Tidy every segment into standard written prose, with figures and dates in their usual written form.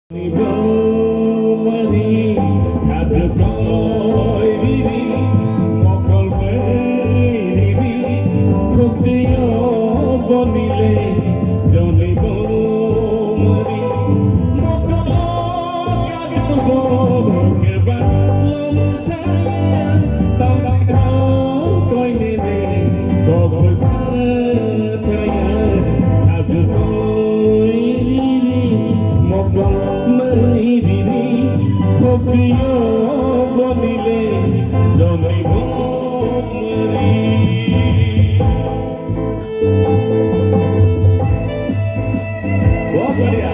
Money at the boy, mokol baby, kutiyo bonile, Johnny Bomari, mokol gagabo, keba lomtaya, tamaka koi nene, gogo sataya, at the boy, mokol Kopiyo bonile, Johnny Bomari. बहुत बढ़िया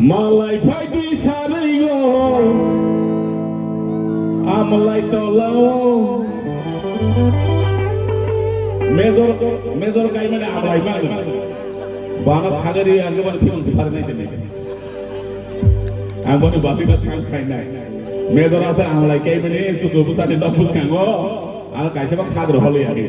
Malay pagi sarigo, amalay tolo. Medor kay mana amalay mana? বানা খাগেরি আগেবারে ফিরন পারে নাই তেনে আগনি বাসিটা থাং খাই নাই major আছে আমলাই কে মানে সুসু বুসানি দপুস কাঙ্গো আর কাইসে বা খাগর হলে আগে